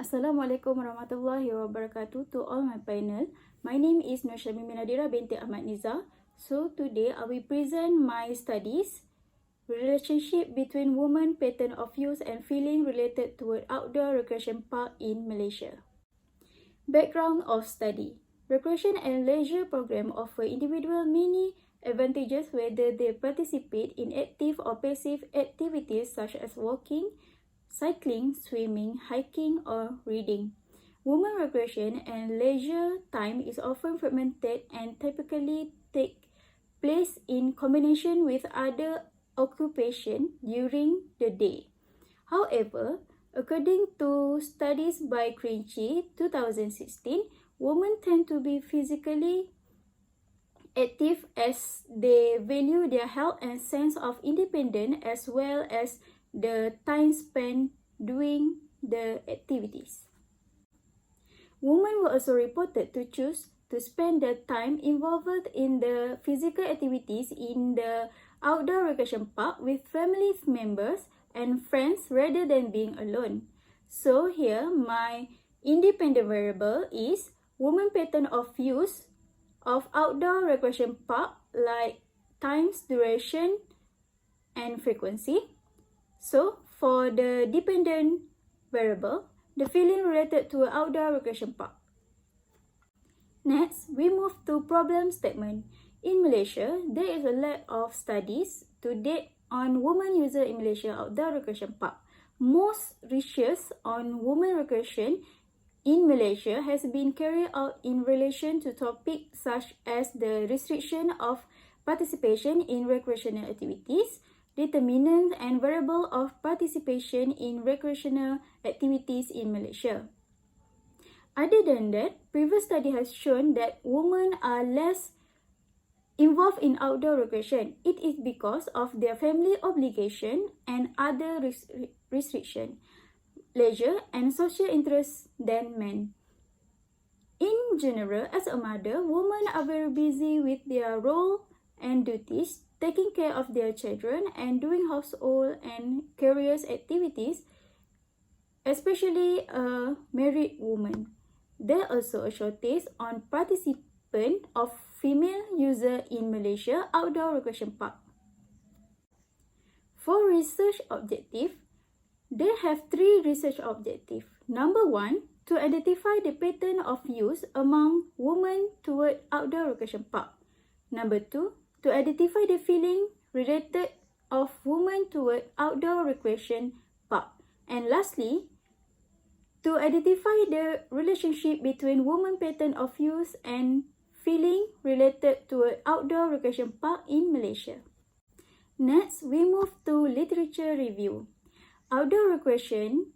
Assalamualaikum warahmatullahi wabarakatuh to all my panel. My name is Syamimi Nadhirah binti Ahmad Nizar. So today I will present my studies, relationship between women, pattern of use and feeling related toward outdoor recreation park in Malaysia. Background of study. Recreation and leisure program offer individual many advantages whether they participate in active or passive activities such as walking, cycling, swimming, hiking, or reading. Women recreation and leisure time is often fragmented and typically take place in combination with other occupation during the day. However, according to studies by Crinchi 2016, women tend to be physically active as they value their health and sense of independence as well as the time spent doing the activities. Women were also reported to choose to spend their time involved in the physical activities in the outdoor recreation park with family members and friends rather than being alone. So here, my independent variable is women pattern of use of outdoor recreation park like times, duration, and frequency. So, for the dependent variable, the feeling related to an outdoor recreation park. Next, we move to problem statement. In Malaysia, there is a lack of studies to date on women user in Malaysia outdoor recreation park. Most research on women recreation in Malaysia has been carried out in relation to topics such as the restriction of participation in recreational activities, determinants and variable of participation in recreational activities in Malaysia. Other than that, previous study has shown that women are less involved in outdoor recreation. It is because of their family obligation and other restriction, leisure and social interests than men. In general, as a mother, women are very busy with their role and duties, taking care of their children and doing household and careers activities, especially a married woman. There also a shortage on participant of female user in Malaysia outdoor recreation park. For research objective, they have three research objectives. Number 1, to identify the pattern of use among women toward outdoor recreation park. Number 2, to identify the feeling related of women toward outdoor recreation park. And lastly, to identify the relationship between women pattern of use and feeling related to outdoor recreation park in Malaysia. Next, we move to literature review. Outdoor recreation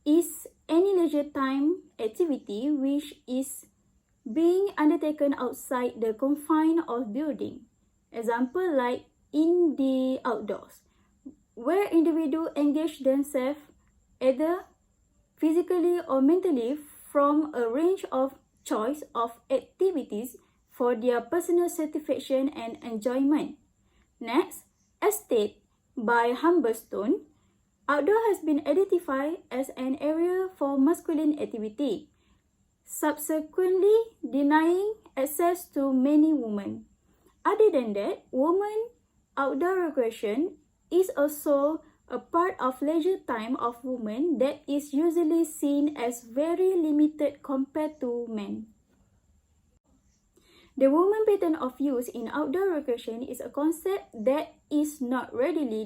is any leisure time activity which is being undertaken outside the confine of building. Example like in the outdoors, where individuals engage themselves either physically or mentally from a range of choice of activities for their personal satisfaction and enjoyment. Next, as stated by Humberstone, outdoor has been identified as an area for masculine activity, subsequently denying access to many women. Other than that, women outdoor recreation is also a part of leisure time of women that is usually seen as very limited compared to men. The woman pattern of use in outdoor recreation is a concept that is not readily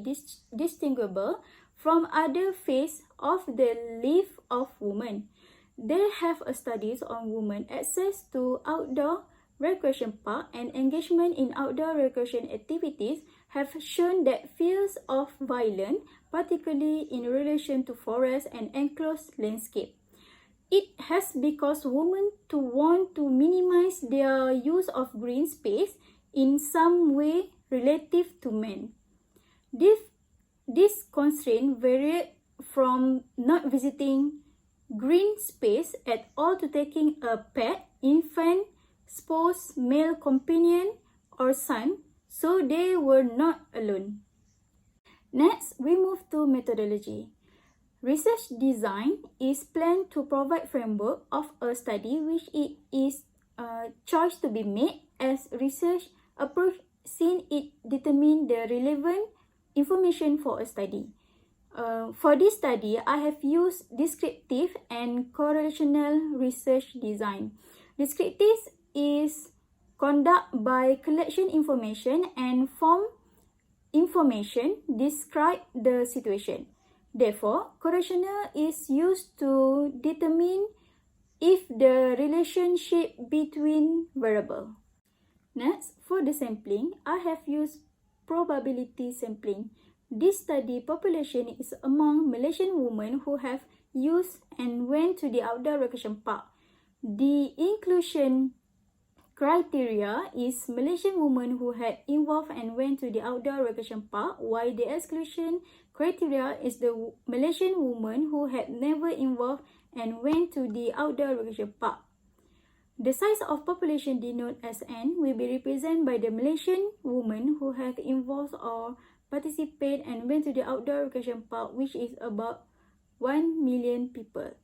distinguishable from other phases of the life of women. They have studies on women access to outdoor recreation park and engagement in outdoor recreation activities have shown that fears of violence, particularly in relation to forest and enclosed landscape. It has because women to want to minimize their use of green space in some way relative to men. This constraint varied from not visiting green space at all to taking a pet, infant, spouse, male companion, or son, so they were not alone. Next, we move to methodology. Research design is planned to provide framework of a study which it is choice to be made as research approach since it determine the relevant information for a study. For this study, I have used descriptive and correlational research design. Descriptive is conduct by collection information and form information describe the situation. Therefore, correlational is used to determine if the relationship between variable. Next, for the sampling, I have used probability sampling. This study population is among Malaysian women who have used and went to the outdoor recreation park. The inclusion criteria is Malaysian women who had involved and went to the outdoor recreation park, while the exclusion criteria is the Malaysian woman who had never involved and went to the outdoor recreation park. The size of population denoted as N will be represented by the Malaysian women who have involved or participated and went to the outdoor recreation park, which is about 1 million people.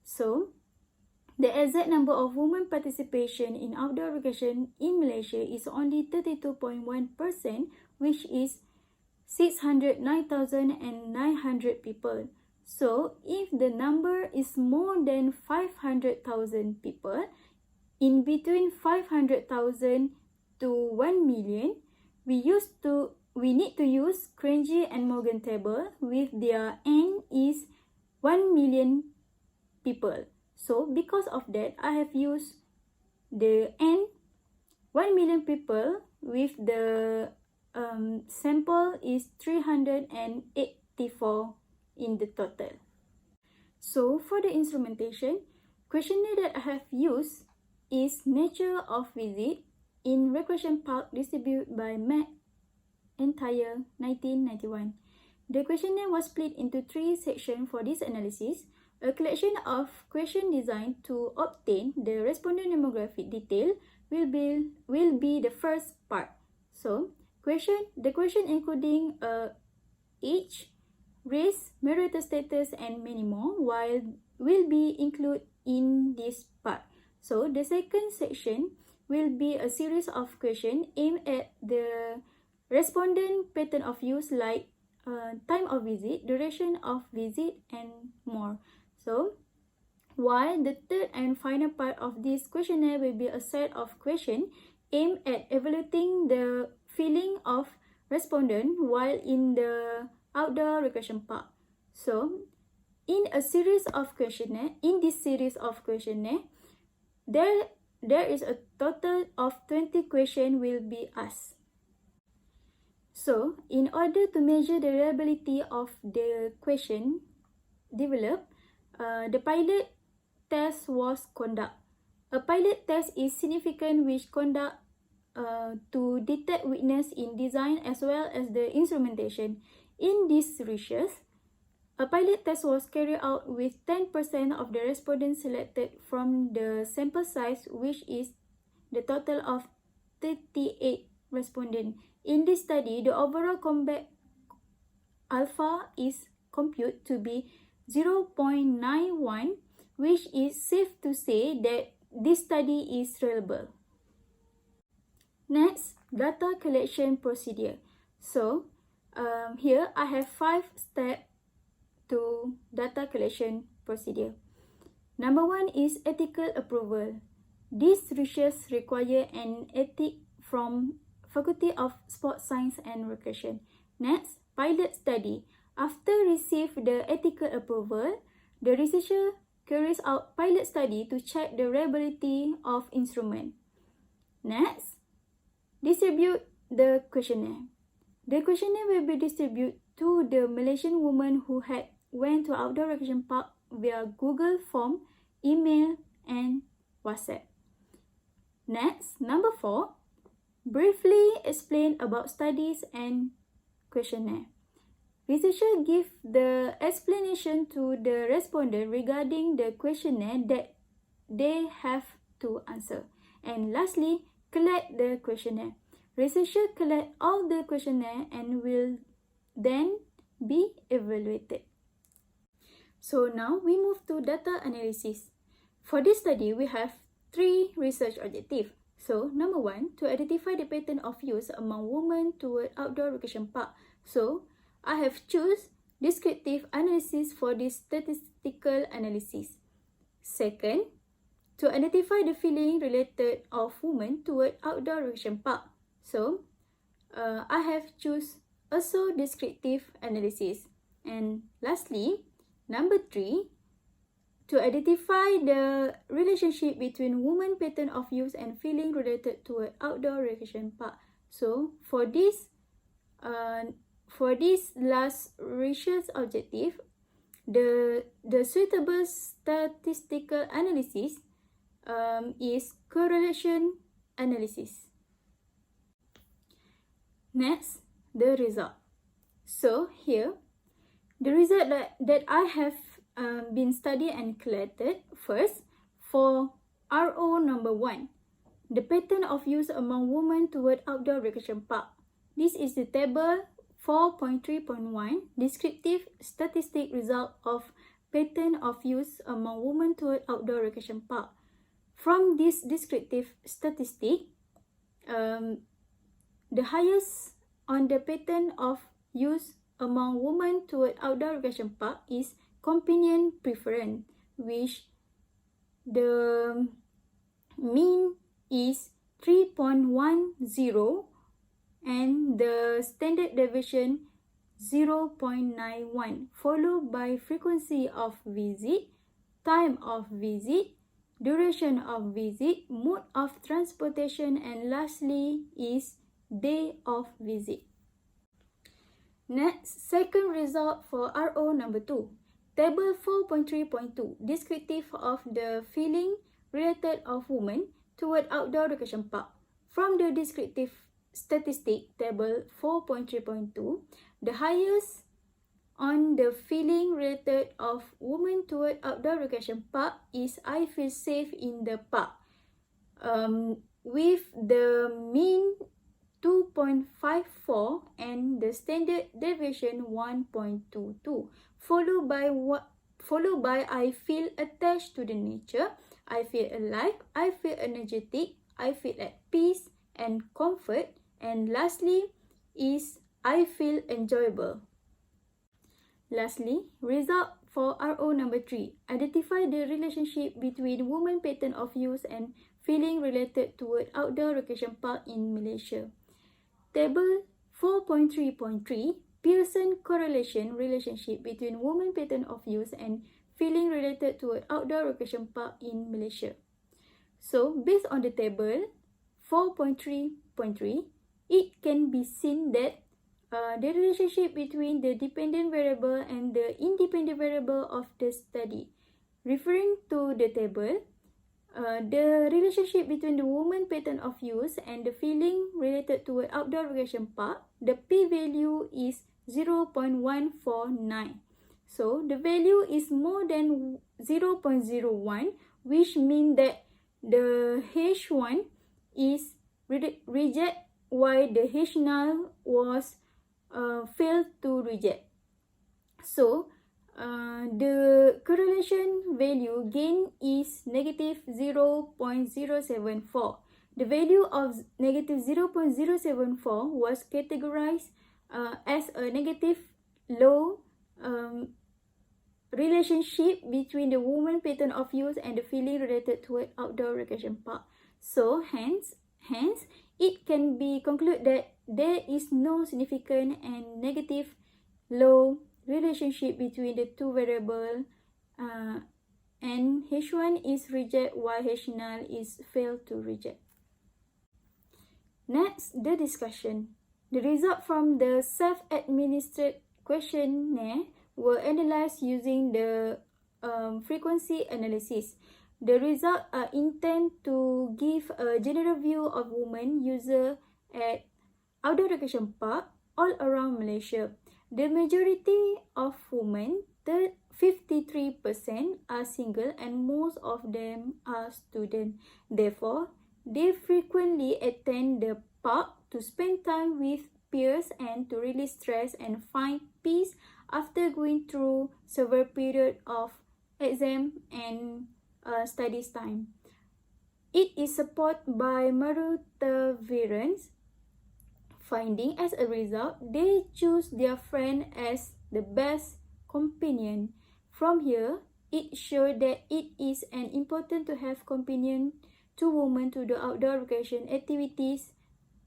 So, the exact number of women participation in outdoor recreation in Malaysia is only 32.1%, which is 609,900 people. So, if the number is more than 500,000 people, in between 500,000 to 1 million, we need to use Cranji and Morgan table with their N is 1 million people. So, because of that, I have used the N 1 million people with the sample is 384 in the total. So, for the instrumentation, questionnaire that I have used is nature of visit in recreation park distributed by entire 1991. The questionnaire was split into 3 sections for this analysis. A collection of question designed to obtain the respondent demographic detail will be the first part. So, the question including age, race, marital status, and many more will be included in this part. So, the second section will be a series of questions aimed at the respondent pattern of use like time of visit, duration of visit, and more. So, while the third and final part of this questionnaire will be a set of questions aimed at evaluating the feeling of respondent while in the outdoor recreation park. So, in this series of questionnaire, there is a total of 20 questions will be asked. So, in order to measure the reliability of the question developed, the pilot test was conducted. A pilot test is significant which conduct to detect weakness in design as well as the instrumentation. In this research, a pilot test was carried out with 10% of the respondents selected from the sample size, which is the total of 38 respondents. In this study, the overall combat alpha is computed to be 0.91, which is safe to say that this study is reliable. Next, data collection procedure. So, here I have 5 steps to data collection procedure. Number 1 is ethical approval. This research requires an ethic from Faculty of Sports Science and Recreation. Next, pilot study. After receive the ethical approval, the researcher carries out pilot study to check the reliability of instrument. Next, distribute the questionnaire. The questionnaire will be distributed to the Malaysian women who had went to outdoor recreation park via Google Form, email, and WhatsApp. Next, number 4, briefly explain about studies and questionnaire. Researcher give the explanation to the respondent regarding the questionnaire that they have to answer. And lastly, collect the questionnaire. Researcher collect all the questionnaire and will then be evaluated. So now we move to data analysis. For this study, we have 3 research objectives. So number 1, to identify the pattern of use among women toward outdoor recreation park. So I have choose descriptive analysis for this statistical analysis. Second, to identify the feeling related of women toward outdoor recreation park. So I have choose also descriptive analysis. And lastly, number 3, to identify the relationship between women pattern of use and feeling related toward outdoor recreation park. So for this last research objective, the suitable statistical analysis is correlation analysis. Next, the result. So here, the result that I have been studied and collected. First, for RO number 1, the pattern of use among women toward outdoor recreation park. This is the table 4.3.1, descriptive statistic result of pattern of use among women toward outdoor recreation park. From this descriptive statistic, the highest on the pattern of use among women toward outdoor recreation park is companion preference, which the mean is 3.10 and the standard deviation 0.91, followed by frequency of visit, time of visit, duration of visit, mode of transportation, and lastly is day of visit. Next, second result for RO number 2. Table 4.3.2, descriptive of the feeling related of women toward outdoor recreation park. From the descriptive statistic, table 4.3.2, the highest on the feeling related of women toward outdoor recreation park is I feel safe in the park, with the mean 2.54 and the standard deviation 1.22, followed by I feel attached to the nature, I feel alive, I feel energetic, I feel at peace and comfort, and lastly is I feel enjoyable. Lastly, result for RO number 3. Identify the relationship between women pattern of use and feeling related toward outdoor recreation park in Malaysia. Table 4.3.3, Pearson correlation relationship between women pattern of use and feeling related toward outdoor recreation park in Malaysia. So, based on the table 4.3.3, it can be seen that the relationship between the dependent variable and the independent variable of the study. Referring to the table, the relationship between the woman pattern of use and the feeling related to an outdoor recreation park, the p-value is 0.149. So, the value is more than 0.01, which means that the H1 is reject while the H0 was failed to reject. So, the correlation value gain is negative 0.074. The value of negative 0.074 was categorized as a negative low relationship between the woman pattern of use and the feeling related to an outdoor recreation park. So, hence, it can be concluded that there is no significant and negative low relationship between the two variables, and H1 is reject while H0 is failed to reject. Next, the discussion. The result from the self-administered questionnaire were analyzed using the frequency analysis. The results are intended to give a general view of women users at outdoor recreation park all around Malaysia. The majority of women, 53%, are single and most of them are students. Therefore, they frequently attend the park to spend time with peers and to release stress and find peace after going through several periods of exam and studies time. It is supported by Marutavirans finding. As a result, they choose their friend as the best companion. From here, it shows that it is an important to have companion to women to do outdoor recreation activities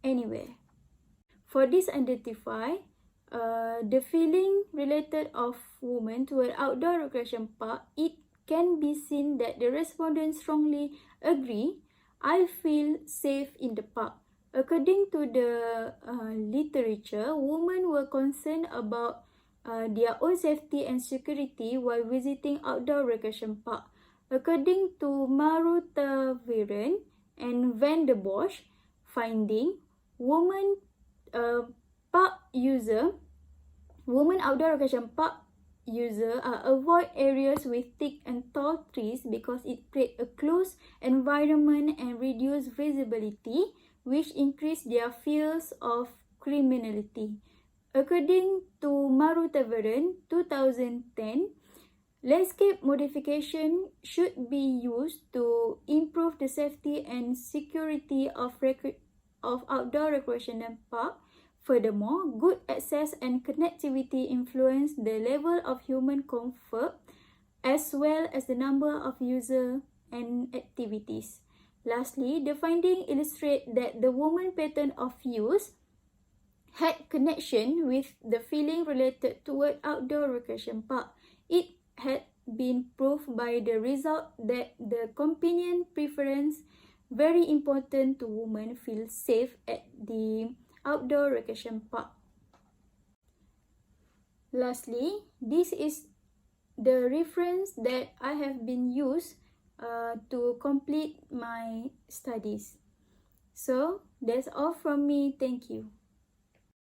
anywhere. For this, identify the feeling related of women to an outdoor recreation park. It can be seen that the respondents strongly agree, I feel safe in the park. According to the literature, women were concerned about their own safety and security while visiting outdoor recreation park. According to Marutaviran and Van der Bosch finding, women outdoor recreation park user avoid areas with thick and tall trees because it creates a closed environment and reduce visibility, which increase their fears of criminality. According to Marutaviran 2010, landscape modification should be used to improve the safety and security of outdoor recreation park. Furthermore, good access and connectivity influence the level of human comfort as well as the number of users and activities. Lastly, the finding illustrate that the woman pattern of use had connection with the feeling related toward outdoor recreation park. It had been proved by the result that the companion preference very important to women feel safe at the outdoor recreation park. Lastly, this is the reference that I have been used to complete my studies. So that's all from me. Thank you.